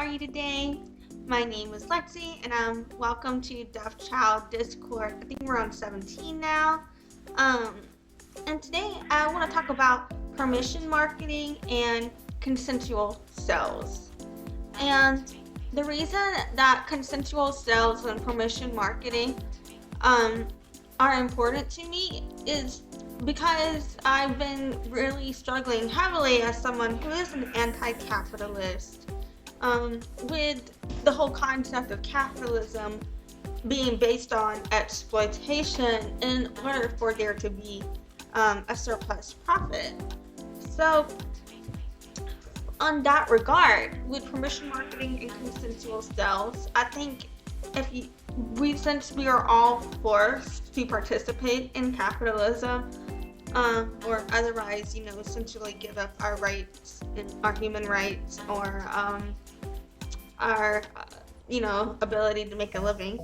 are you today? My name is Lexi, and welcome to Deaf Child Discord. I think we're on 17 now. And today I want to talk about permission marketing and consensual sales. And the reason that consensual sales and permission marketing are important to me is because I've been really struggling heavily as someone who is an anti-capitalist with the whole concept of capitalism being based on exploitation in order for there to be a surplus profit. So on that regard, with permission marketing and consensual sales, I think since we are all forced to participate in capitalism, or otherwise, essentially give up our rights, our human rights, or our, ability to make a living,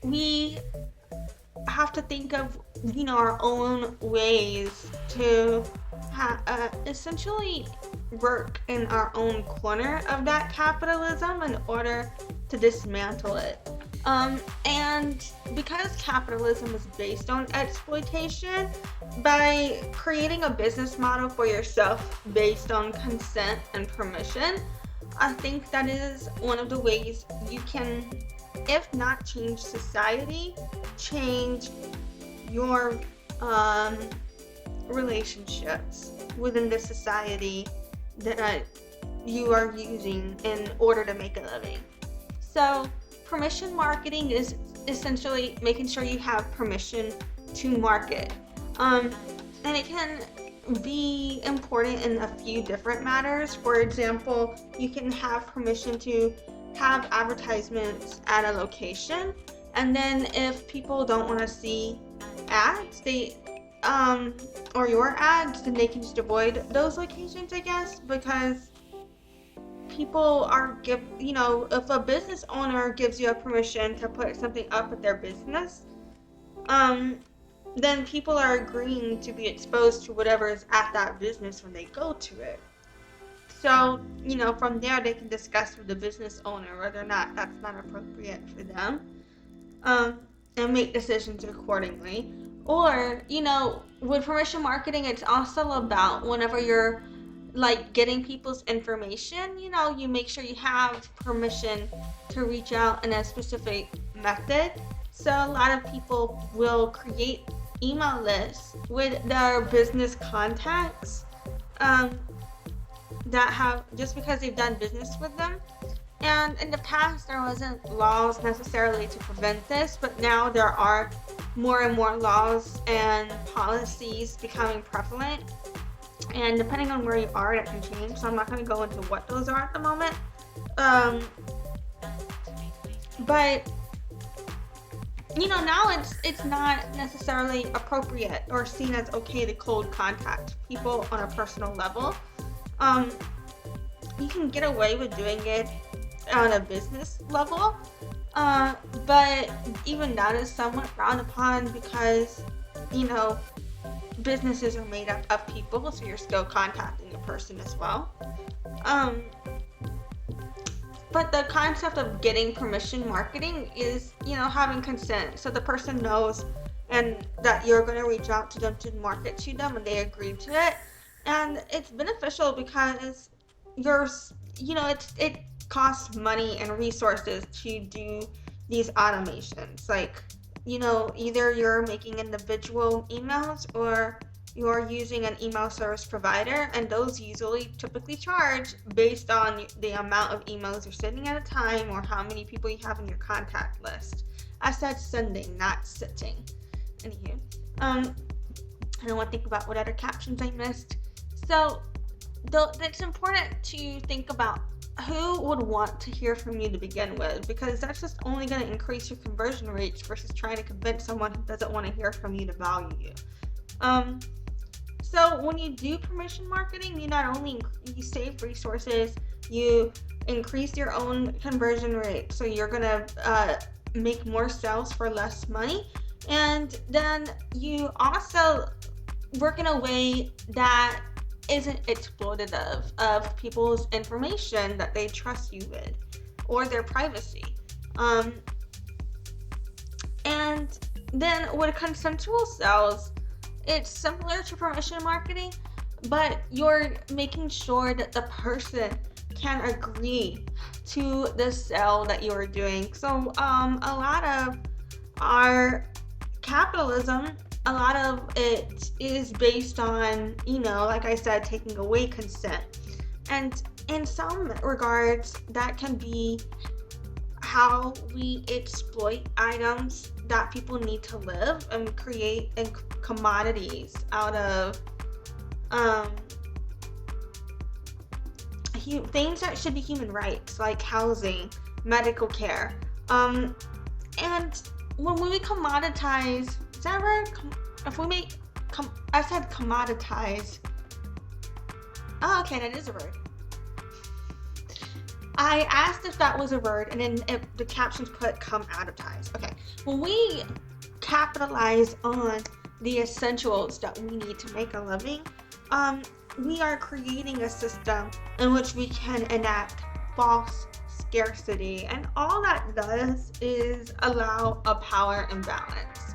we have to think of, our own ways to essentially work in our own corner of that capitalism in order to dismantle it. And because capitalism is based on exploitation, by creating a business model for yourself based on consent and permission, I think that is one of the ways you can, if not change society, change your relationships within the society that you are using in order to make a living. So permission marketing is essentially making sure you have permission to market. And it can be important in a few different matters. For example, you can have permission to have advertisements at a location, and then if people don't want to see ads, or your ads, then they can just avoid those locations, I guess, because people are if a business owner gives you a permission to put something up at their business, then people are agreeing to be exposed to whatever is at that business when they go to it. So, from there they can discuss with the business owner whether or not that's not appropriate for them, and make decisions accordingly. Or, with permission marketing, it's also about whenever you're getting people's information, you make sure you have permission to reach out in a specific method. So a lot of people will create email lists with their business contacts that have, just because they've done business with them. And in the past, there wasn't laws necessarily to prevent this, but now there are more and more laws and policies becoming prevalent. And depending on where you are, that can change. So I'm not going to go into what those are at the moment. But now it's not necessarily appropriate or seen as okay to cold contact people on a personal level. You can get away with doing it on a business level, but even that is somewhat frowned upon because, businesses are made up of people, so you're still contacting a person as well. But the concept of getting permission marketing is, having consent, so the person knows and that you're going to reach out to them to market to them and they agree to it. And it's beneficial because it costs money and resources to do these automations. Either you're making individual emails or you're using an email service provider, and those typically charge based on the amount of emails you're sending at a time or how many people you have in your contact list. I said sending, not sitting. Anywho, I don't want to think about what other captions I missed. So it's important to think about who would want to hear from you to begin with, because that's just only going to increase your conversion rates versus trying to convince someone who doesn't want to hear from you to value you. So when you do permission marketing, you not only you save resources, you increase your own conversion rate, so you're going to make more sales for less money, and then you also work in a way that isn't exploitative of people's information that they trust you with or their privacy. And then with consensual sales, it's similar to permission marketing, but you're making sure that the person can agree to the sale that you're doing. So a lot of our capitalism, a lot of it is based on, like I said, taking away consent. And in some regards, that can be how we exploit items that people need to live and create commodities out of things that should be human rights, like housing, medical care. And when we commoditize, is that right? If we make, I said commoditize. Oh, okay, that is a word. I asked if that was a word, and then if the captions put commoditize. Okay, when we capitalize on the essentials that we need to make a living, we are creating a system in which we can enact false scarcity, and all that does is allow a power imbalance.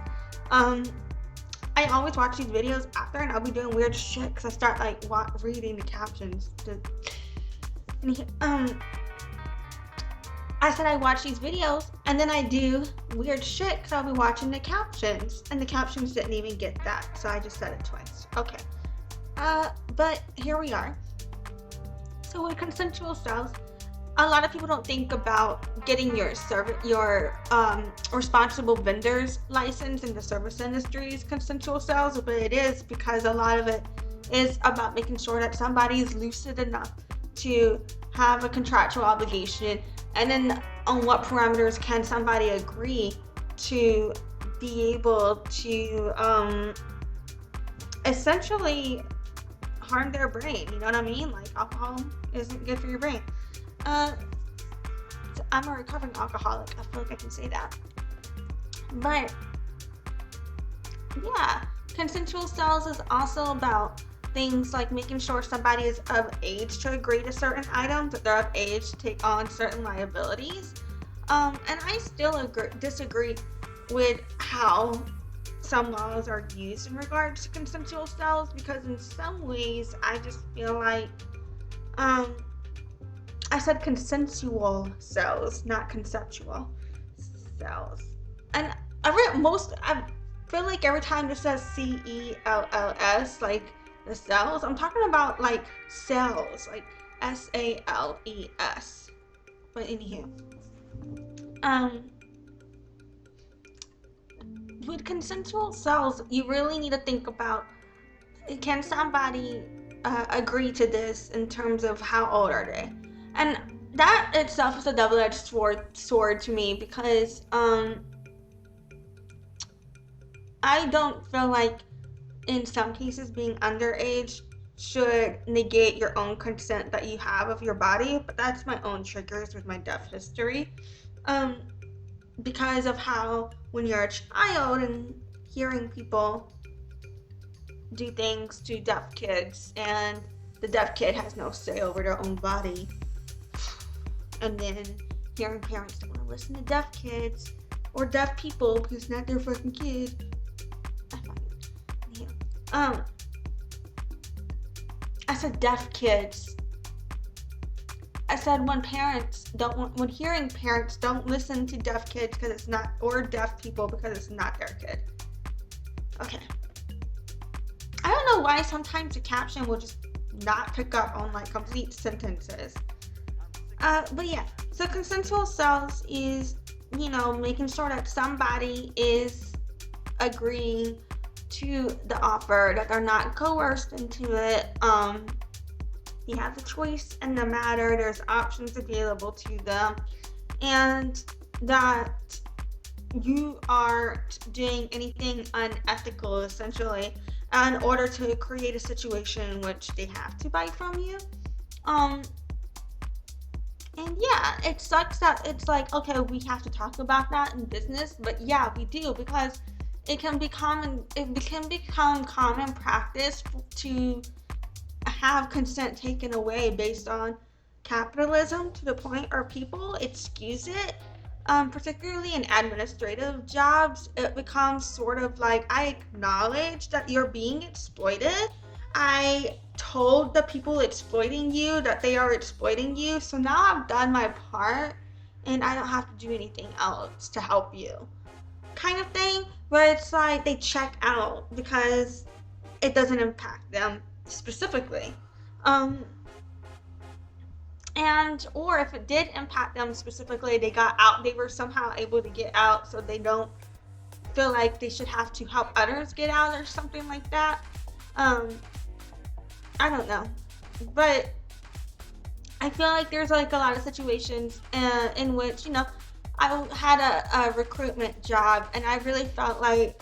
I always watch these videos after, and I'll be doing weird shit because I start reading the captions. I said I watch these videos, and then I do weird shit because I'll be watching the captions, and the captions didn't even get that, so I just said it twice. Okay. But here we are. So with consensual sales, a lot of people don't think about getting your responsible vendors license in the service industry's consensual sales, but it is because a lot of it is about making sure that somebody is lucid enough to have a contractual obligation, and then on what parameters can somebody agree to be able to essentially harm their brain. You know what I mean? Like, alcohol isn't good for your brain. I'm a recovering alcoholic. I feel like I can say that. But yeah, consensual sales is also about things like making sure somebody is of age to agree to certain items, that they're of age to take on certain liabilities. And I still disagree with how some laws are used in regards to consensual sales, because in some ways I just feel like I said consensual sales, not conceptual sales. And I feel like every time it says CELLS, like the cells, I'm talking about like cells, like SALES. But anywho, with consensual sales, you really need to think about, can somebody agree to this in terms of how old are they? And that itself is a double-edged sword to me, because I don't feel like in some cases being underage should negate your own consent that you have of your body, but that's my own triggers with my deaf history. Because of how when you're a child and hearing people do things to deaf kids, and the deaf kid has no say over their own body, and then hearing parents don't want to listen to deaf kids or deaf people because it's not their fucking kid. I find it. Yeah. I said deaf kids. I said when hearing parents don't listen to deaf kids because it's not, or deaf people because it's not their kid. Okay. I don't know why sometimes the caption will just not pick up on like complete sentences. But yeah, so consensual sales is, making sure that somebody is agreeing to the offer, that they're not coerced into it. You have a choice in the matter, there's options available to them, and that you aren't doing anything unethical, essentially, in order to create a situation in which they have to buy from you. And yeah, it sucks that it's like, okay, we have to talk about that in business, but yeah, we do, because it can become common practice to have consent taken away based on capitalism to the point where people excuse it. Particularly in administrative jobs, it becomes sort of like, I acknowledge that you're being exploited. I told the people exploiting you that they are exploiting you, so now I've done my part and I don't have to do anything else to help you. Kind of thing, where it's like they check out because it doesn't impact them specifically. Um, and or if it did impact them specifically, they got out, they were somehow able to get out, so they don't feel like they should have to help others get out or something like that. um I don't know, but I feel like there's like a lot of situations in which, I had a recruitment job, and I really felt like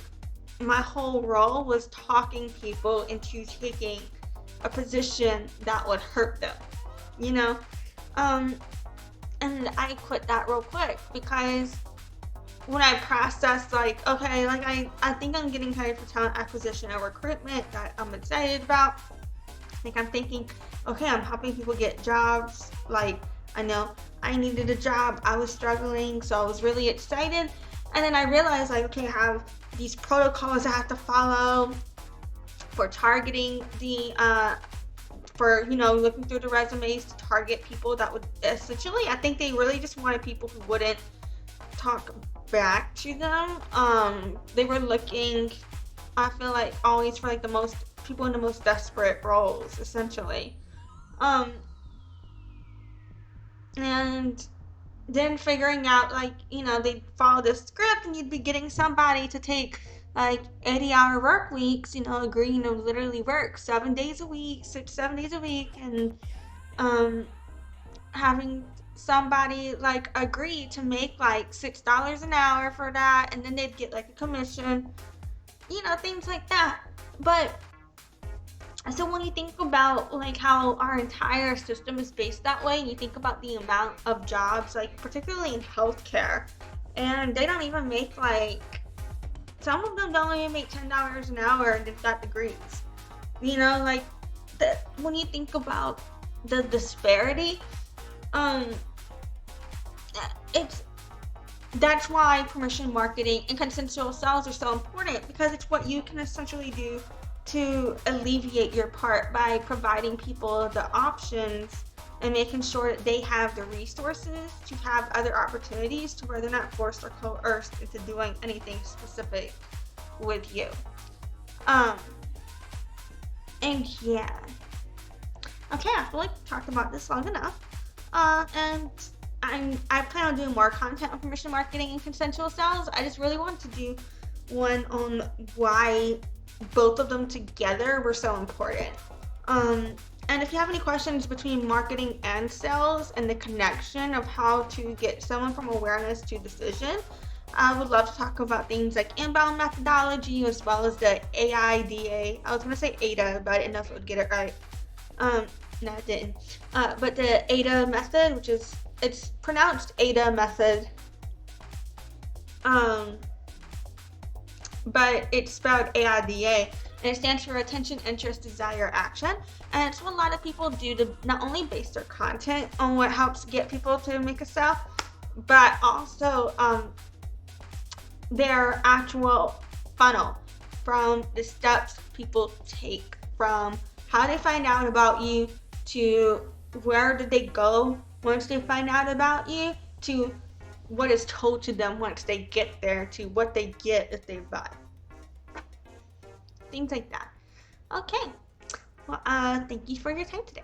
my whole role was talking people into taking a position that would hurt them, you know? And I quit that real quick because when I processed, like, okay, like I think I'm getting hired for talent acquisition and recruitment that I'm excited about. Like, I'm thinking, okay, I'm helping people get jobs. Like, I know I needed a job. I was struggling, so I was really excited. And then I realized, like, okay, I have these protocols I have to follow for targeting looking through the resumes to target people that would essentially, I think they really just wanted people who wouldn't talk back to them. They were looking, I feel like, always for like the most people in the most desperate roles, essentially. And then figuring out, like, they'd follow this script and you'd be getting somebody to take like 80-hour work weeks, agreeing to literally work 7 days a week, 7 days a week, and having somebody like agree to make like $6 an hour for that, and then they'd get like a commission, things like that. But so when you think about like how our entire system is based that way, and you think about the amount of jobs, like particularly in healthcare, and they don't even make like, some of them don't even make $10 an hour and they've got degrees. Like when you think about the disparity, that's why permission marketing and consensual sales are so important, because it's what you can essentially do to alleviate your part by providing people the options and making sure that they have the resources to have other opportunities to where they're not forced or coerced into doing anything specific with you. And yeah. Okay, I feel like we talked about this long enough. And I plan on doing more content on permission marketing and consensual sales. I just really want to do one on why both of them together were so important. And if you have any questions between marketing and sales and the connection of how to get someone from awareness to decision, I would love to talk about things like inbound methodology, as well as the AIDA. I was going to say AIDA, but I didn't know if it would get it right. No, it didn't. But the AIDA method, which is, it's pronounced AIDA method, but it's spelled AIDA, and it stands for attention, interest, desire, action. And it's what a lot of people do to not only base their content on what helps get people to make a sale, but also their actual funnel, from the steps people take from how they find out about you to where did they go once they find out about you, to what is told to them once they get there, to what they get if they buy. Things like that. Okay. Well, thank you for your time today.